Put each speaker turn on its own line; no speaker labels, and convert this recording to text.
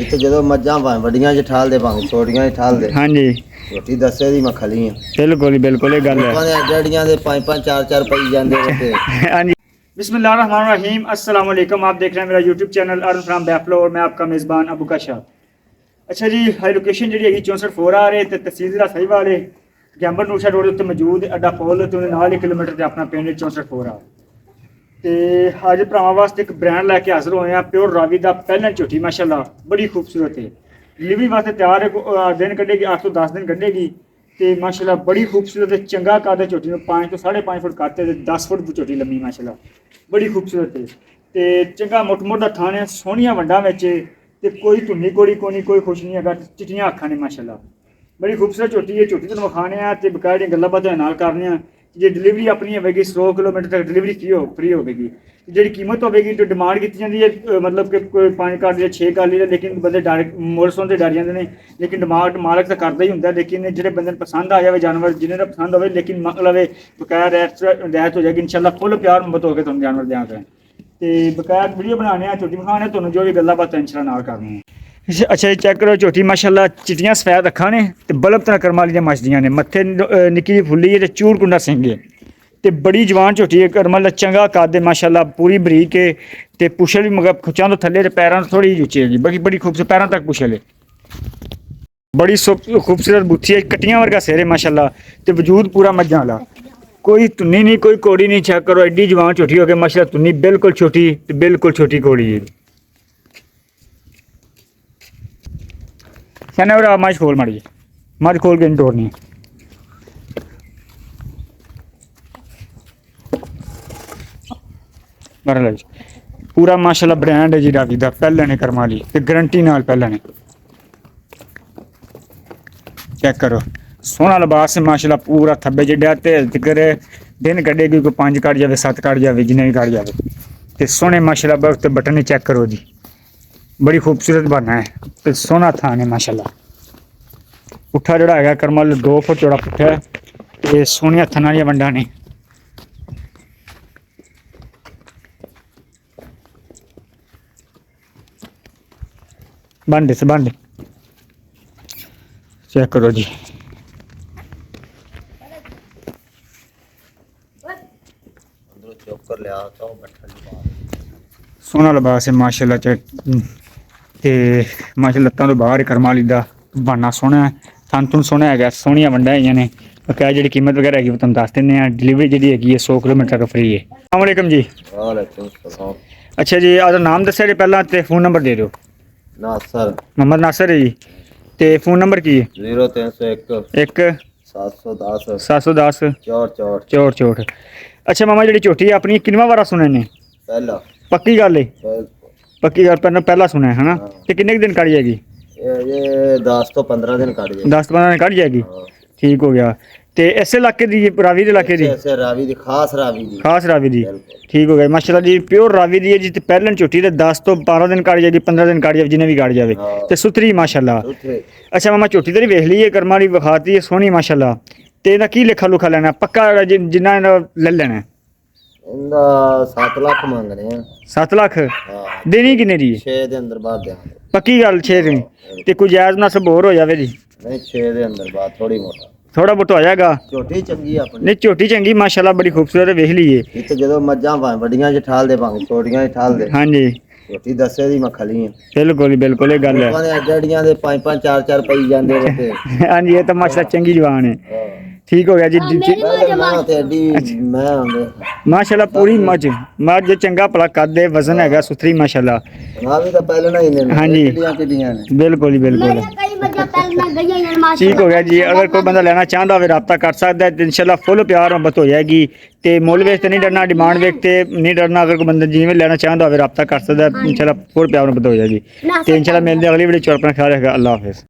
ਇੱਥੇ ਜਦੋਂ ਮੱਝਾਂ ਵੱਡੀਆਂ ਚ ਠਾਲ ਦੇ ਭਾਵੇਂ ਛੋਟੀਆਂ ਚ ਠਾਲ ਦੇ।
ਹਾਂਜੀ
ਰੋਟੀ ਦੱਸੇ ਦੀ ਮੈਂ ਖਲੀ ਆ।
ਬਿਲਕੁਲ ਬਿਲकुल ਇਹ ਗੱਲ ਹੈ।
ਲੋਕਾਂ ਦੇ ਡੈਡੀਆਂ ਦੇ 5-5 4-4 ਪਈ ਜਾਂਦੇ ਨੇ।
हाँ जी बिस्मिल्लाहिर्रहमानिर्रहीम अस्सलाम वालेकुम। आप देख रहे हैं मेरा यूट्यूब चैनल अर्न फ्राम बैफलो और मैं आपका मेज़बान अबू का शाह। अच्छा जी, हाई लोकेशन जी है 64 4 आ रहे तो तहसील ज़िला साहिवाल है, गैंबर नूशा रोड उत्ते मौजूद अड्डा पोल तो नाल 1 किलोमीटर से अपना पिंड 64 4 आ। तो अज भरावां वास्ते एक ब्रांड लैके हाजिर होए हैं, प्योर रावी का पहलन झोटी माशाल्लाह बड़ी खूबसूरत है। डिलीवरी वास्ते तैयार है, दिन कढ़ेगी 8 तो 10 दिन कढ़ेगी तो माशाल्लाह बड़ी खूबसूरत है। चंगा कद है झोटी में 5 तो 5.5 फुट कद है, 10 फुट झोटी लंबी माशाल्लाह बड़ी खूबसूरत है। तो चंगा मुट मोटा थान है, सोहनिया वंडा में कोई धुनी कोड़ी कोई खुश नहीं है, चिट्टियां अखां ने माशाल्लाह बड़ी खूबसूरत झोटी है। झोटी तो विखाने तो बकायदे गल्लां बातां नाल करने जे डिलीवरी अपनी होगी 100 किलोमीटर तक डिलीवरी फ्री होगी। जी कीमत होगी तो डिमांड की जाती है, मतलब कि कोई 5 कर लिया 6 कर लिया, लेकिन बंदे मुल सुनते डर जाते हैं। लेकिन डिमांड मालक तो करता ही होंगे, लेकिन जो बंदे पसंद आ जाए जानवर जिन्हें पसंद हो, लेकिन मंग लवे बकाया रियायत हो जाएगी इंशाल्लाह। फुल प्यार मुहब्बत होकर तुम जानवर देंगे तो बकाया वीडियो बनाने झोटी विखाने तुम जो भी गल्लां बातां इंशाल्लाह नाल करनी है। अच्छा जी चेक करो झोटी माशाल्लाह चिट्टियां सफेद अखां ने ते बल्ब तरह करम वाली मछदियां ने, मत्थे निक्की जी फुल्ली है ते चूड़ कुंडा सिंह है ते बड़ी जवान झोटी है। करम वाला चंगा कद है माशाल्लाह, पूरी बरीक है ते पुछल भी मगर खुचां तो थल्ले ते पैरां थोड़ी उच्ची है, बाकी बड़ी खूबसूरत पैरां तक पुछल है, बड़ी खूबसूरत बुथी है, कट्टियां वर्गा सिर है माशाल्लाह ते वजूद पूरा मज्जां वाला, कोई तुन्नी नहीं कोई कोड़ी नहीं। चेक करो एड्डी जवान झोटी हो गई माशाल्लाह, तुन्नी बिल्कुल छोटी ते बिल्कुल छोटी कोड़ी है। कहना और मझ खोल माड़ी मझ खोल के तोड़नी है। पूरा माशाल्लाह ब्रांड है जी रावी दा, पहले ने करम वाली ते गारंटी नाल पहले ने। चेक करो सोहना लिबास है माशाल्लाह, पूरा थब्बे जिड्डा ते जिगर दिन कढ़ेगी कोई 5 कट जाए 7 कट जाए जिन्हें भी कट जाए तो सोहने माशाल्लाह वक्त बटन ही चेक करो जी, बड़ी खूबसूरत बना है तो सोहना थान है माशाल्लाह। पुट्ठा जोड़ा है करम वाला 2 फुट चौड़ा पुट्ठा है तो सोहनिया थना दियां वंडा ने। बंद चेक करो जी, सोहना लिबास है माशाल्लाह ते माशाल्लाह लत्तां तो बाहर करम वाली दा बना सोहना है, थन थुन सोहना है, सोहनिया वंडा है ने। बकाया जी कीमत वगैरह है तुम दस दें, डिलीवरी जी है 100 किलोमीटर तक फ्री है। अस्सलाम वालेकुम जी। अच्छा जी आपका नाम दस्या जी पहला ते फोन नंबर दे दो।
नासर
मोहम्मद नासर है जी, ते फोन नंबर की है
0301
1
710
710
64
64। अच्छा मामा जी झोटी है अपनी किनवा बारा सुने ने?
पहला
पक्की गल है, पक्की गल पहला सुना है ना। तो किन्ने दिन काट जाएगी?
ये 10 तो 15 दिन काट जाएगी।
10 15 दिन काट जाएगी, ठीक हो गया। तो इस इलाके दी रावी दे इलाके दी
रावी दी खास रावी दी
ठीक हो गया माशाल्लाह जी, प्योर रावी दी है जी। पहलन झोटी ते 10 तो 12 दिन काट जाएगी, 15 दिन काट जाए जिन्हें भी काट जाए तो सुथरी माशाल्लाह। अच्छा मामा झोटी तो वेख ली है करम वाली विखाती है सोहनी माशाल्लाह, तो इहदा की लेखा लुखा लेना पक्का जिन्ना ले लेना?
7 लाख मांग रहे हैं।
7 लाख देनी किन्ने दी?
6 दे अंदर बात देंगे।
पक्की गल 6 दिन ते कोई जायज ना सब होर हो जावे जी?
नहीं 6 दे अंदर बात
थोड़ा बहुत हो जाएगा।
झोटी चंगी अपनी
नहीं झोटी चंगी माशाल्लाह बड़ी खूबसूरत है, वेख लीए
इत्थे जदों मज्जां वड्डियां च ठाल दे भाਵੇਂ छोटियां च ठाल दे।
हाँ जी
झोटी दस्से दी मैं खली है।
बिल्कुल ये गल है।
लोकां दे डैडियां दे 5-5 4-4 पई जांदे ने ते
हाँ जी ये तो माशाल्लाह चंगी जवान है, ठीक हो गया जी। माशाल्लाह पूरी मझ चंगा भला कद है, वजन है सुथरी माशाल्लाह। हाँ जी बिल्कुल ठीक हो गया जी। अगर कोई बंदा लेना चाहता हो रब्ता कर सकता है, इंशाल्लाह फुल प्यार मोहब्बत हो जाएगी। तो मुल वेच नहीं डरना, डिमांड वेच नहीं डरना। अगर कोई बंदा जिवें लेना चाहता हो रब्ता कर सकता है, इंशाल्लाह फुल प्यार मोहब्बत हो जाएगी। तो इंशाल्लाह मिलते अगली वीडियो। अपना ख्याल रखेगा, अल्लाह हाफिज़।